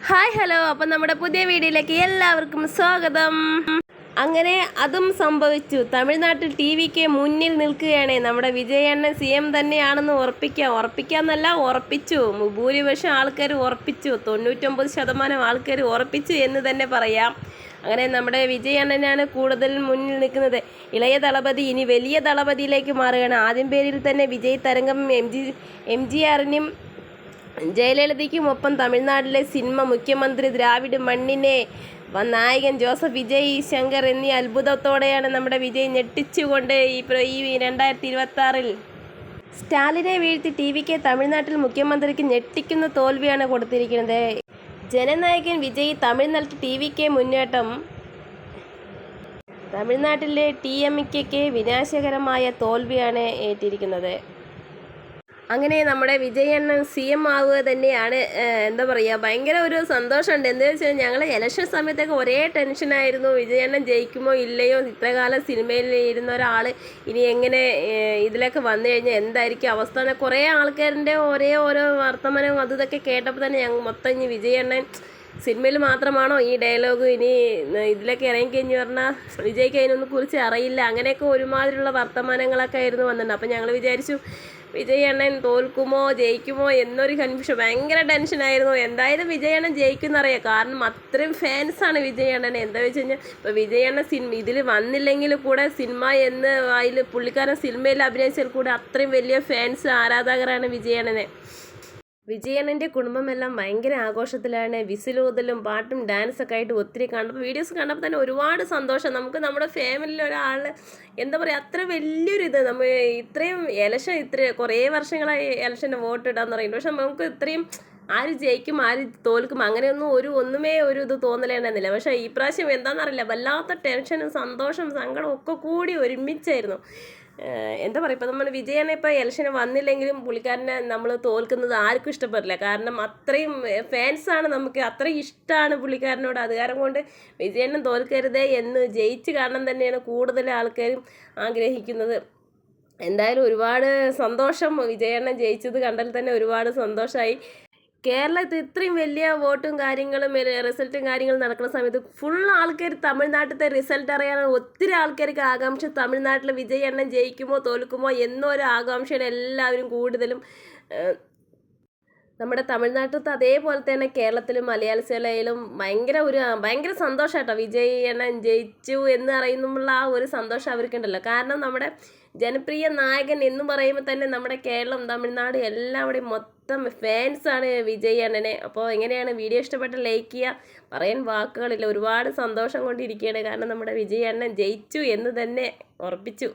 Hi hello, അപ്പം നമ്മുടെ പുതിയ വീഡിയോയിലേക്ക് എല്ലാവർക്കും സ്വാഗതം. അങ്ങനെ അതും സംഭവിച്ചു. തമിഴ്നാട്ടിൽ ടി.വിക്ക് മുന്നിൽ നിൽക്കുകയാണ് നമ്മുടെ വിജയണ്ണൻ. CM തന്നെയാണെന്ന് ഉറപ്പിക്കാന്നല്ല, ഉറപ്പിച്ചു. ഭൂരിപക്ഷം ആൾക്കാർ ഉറപ്പിച്ചു, 99% ആൾക്കാർ ഉറപ്പിച്ചു എന്ന് തന്നെ പറയാം. അങ്ങനെ നമ്മുടെ വിജയണ്ണനാണ് കൂടുതൽ മുന്നിൽ നിൽക്കുന്നത്. ഇളയ ദളപതി ഇനി വലിയ ദളപതിയിലേക്ക് മാറുകയാണ്. ആദ്യം പേരിൽ തന്നെ വിജയ് തരംഗം MGRനും ജയലളിതയ്ക്കുമൊപ്പം തമിഴ്നാട്ടിലെ സിനിമ മുഖ്യമന്ത്രി ദ്രാവിഡ് മണ്ണിനെ നായകൻ ജോസഫ് വിജയ് ശങ്കർ എന്നീ അത്ഭുതത്തോടെയാണ് നമ്മുടെ വിജയ് ഞെട്ടിച്ചുകൊണ്ട് ഈ 2026 സ്റ്റാലിനെ വീഴ്ത്തി ടി.വിക്ക് തമിഴ്നാട്ടിൽ മുഖ്യമന്ത്രിക്ക് ഞെട്ടിക്കുന്ന തോൽവിയാണ് കൊടുത്തിരിക്കുന്നത്. ജനനായകൻ വിജയ് തമിഴ്നാട്ടിൽ ടി.വിക്ക് മുന്നേറ്റം തമിഴ്നാട്ടിലെ TMKക്ക് വിനാശകരമായ തോൽവിയാണ് ഏറ്റിരിക്കുന്നത്. അങ്ങനെ നമ്മുടെ വിജയണ്ണൻ CM ആവുക തന്നെയാണ്. എന്താ പറയുക, ഭയങ്കര ഒരു സന്തോഷമുണ്ട്. എന്താ വെച്ചാൽ ഞങ്ങൾ ഇലക്ഷൻ സമയത്തൊക്കെ ഒരേ ടെൻഷനായിരുന്നു, വിജയണ്ണൻ ജയിക്കുമോ ഇല്ലയോ, ഇത്രകാലം സിനിമയിൽ ഇരുന്ന ഒരാൾ ഇനി എങ്ങനെ ഇതിലൊക്കെ വന്നു കഴിഞ്ഞാൽ എന്തായിരിക്കും അവസ്ഥ. കുറേ ആൾക്കാരുടെ ഓരോ വർത്തമാനം ഇതൊക്കെ കേട്ടപ്പോൾ തന്നെ ഞങ്ങൾ മൊത്തം ഇനി വിജയണ്ണൻ സിനിമയിൽ മാത്രമാണോ ഈ ഡയലോഗ്, ഇനി ഇതിലൊക്കെ ഇറങ്ങിക്കഴിഞ്ഞ് പറഞ്ഞാൽ വിജയ്ക്ക് അതിനൊന്നും കുറിച്ച് അറിയില്ല, അങ്ങനെയൊക്കെ ഒരുമാതിരിയുള്ള വർത്തമാനങ്ങളൊക്കെ ആയിരുന്നു വന്നിട്ടുണ്ട്. അപ്പം ഞങ്ങൾ വിചാരിച്ചു വിജയണ്ണൻ തോൽക്കുമോ ജയിക്കുമോ എന്നൊരു കൺഫ്യൂഷൻ, ഭയങ്കര ടെൻഷനായിരുന്നു. എന്തായാലും വിജയണ്ണൻ ജയിക്കുമെന്നറിയാം, കാരണം അത്രയും ഫാൻസാണ് വിജയണ്ണൻ. എന്താ വെച്ച് കഴിഞ്ഞാൽ ഇപ്പോൾ വിജയണ്ണൻ ഇതിൽ വന്നില്ലെങ്കിൽ കൂടെ സിനിമ എന്ന് അതിൽ പുള്ളിക്കാരൻ സിനിമയിൽ അഭിനയിച്ചാൽ കൂടെ അത്രയും വലിയ ഫാൻസ് ആരാധകരാണ് വിജയണ്ണനെ. വിജയണ്ണൻ്റെ കുടുംബമെല്ലാം ഭയങ്കര ആഘോഷത്തിലാണ്. വിസിലൂതലും പാട്ടും ഡാൻസൊക്കെ ആയിട്ട് ഒത്തിരി കണ്ടപ്പോൾ വീഡിയോസ് കണ്ടപ്പോൾ തന്നെ ഒരുപാട് സന്തോഷം. നമുക്ക് നമ്മുടെ ഫാമിലിയിൽ ഒരാൾ എന്താ പറയുക, അത്ര വലിയൊരിത് നമ്മൾ ഇത്രയും കുറേ വർഷങ്ങളായി ഇലക്ഷന് വോട്ട് ഇടാന്ന് പറയുന്നത്. പക്ഷെ നമുക്ക് ഇത്രയും ആര് ജയിക്കും ആര് തോൽക്കും അങ്ങനെയൊന്നും ഒന്നുമേ ഒരു ഇത് തോന്നലേണ്ടെന്നില്ല. പക്ഷേ ഈ പ്രാവശ്യം എന്താണെന്നറിയില്ല, വല്ലാത്ത ടെൻഷനും സന്തോഷം സങ്കടവും ഒക്കെ കൂടി ഒരുമിച്ചായിരുന്നു. എന്താ പറയുക, ഇപ്പോൾ നമ്മൾ വിജയനെ ഇപ്പോൾ ഇലക്ഷന് വന്നില്ലെങ്കിലും പുള്ളിക്കാരനെ നമ്മൾ തോൽക്കുന്നത് ആർക്കും ഇഷ്ടപ്പെടില്ല. കാരണം അത്രയും ഫാൻസാണ്, നമുക്ക് അത്രയും ഇഷ്ടമാണ് പുള്ളിക്കാരനോട്. അത് കാരണം കൊണ്ട് വിജയനും തോൽക്കരുതേ എന്ന് ജയിച്ച് കാണാൻ തന്നെയാണ് കൂടുതൽ ആൾക്കാരും ആഗ്രഹിക്കുന്നത്. എന്തായാലും ഒരുപാട് സന്തോഷം, വിജയണ്ണൻ ജയിച്ചത് കണ്ടാൽ തന്നെ ഒരുപാട് സന്തോഷമായി. കേരളത്തിൽ ഇത്രയും വലിയ വോട്ടും കാര്യങ്ങളും റിസൾട്ടും കാര്യങ്ങളും നടക്കുന്ന സമയത്ത് ഫുൾ ആൾക്കാർ തമിഴ്നാട്ടിലത്തെ റിസൾട്ട് അറിയാൻ ഒത്തിരി ആൾക്കാർക്ക് ആകാംക്ഷ. തമിഴ്നാട്ടിൽ വിജയണ്ണൻ ജയിക്കുമോ തോൽക്കുമോ എന്നൊരു ആകാംക്ഷയാണ് എല്ലാവരും കൂടുതലും. നമ്മുടെ തമിഴ്നാട്ടിലത്തെ അതേപോലെ തന്നെ കേരളത്തിലും മലയാളത്തിലും ഭയങ്കര സന്തോഷമായിട്ടോ വിജയണ്ണൻ ജയിച്ചു എന്ന് അറിയുന്നുള്ള ആ ഒരു സന്തോഷം അവർക്കുണ്ടല്ലോ. കാരണം നമ്മുടെ ജനപ്രിയ നായകൻ എന്ന് പറയുമ്പോൾ തന്നെ നമ്മുടെ കേരളം തമിഴ്നാട് എല്ലാവിടെയും മൊത്തം ഫാൻസാണ് വിജയണ്ണനെ. അപ്പോൾ എങ്ങനെയാണ് വീഡിയോ ഇഷ്ടപ്പെട്ട ലൈക്ക് ചെയ്യുക, പറയാൻ വാക്കുകളില്ല. ഒരുപാട് സന്തോഷം കൊണ്ടിരിക്കുകയാണ്, കാരണം നമ്മുടെ വിജയണ്ണൻ ജയിച്ചു എന്ന് തന്നെ ഉറപ്പിച്ചു.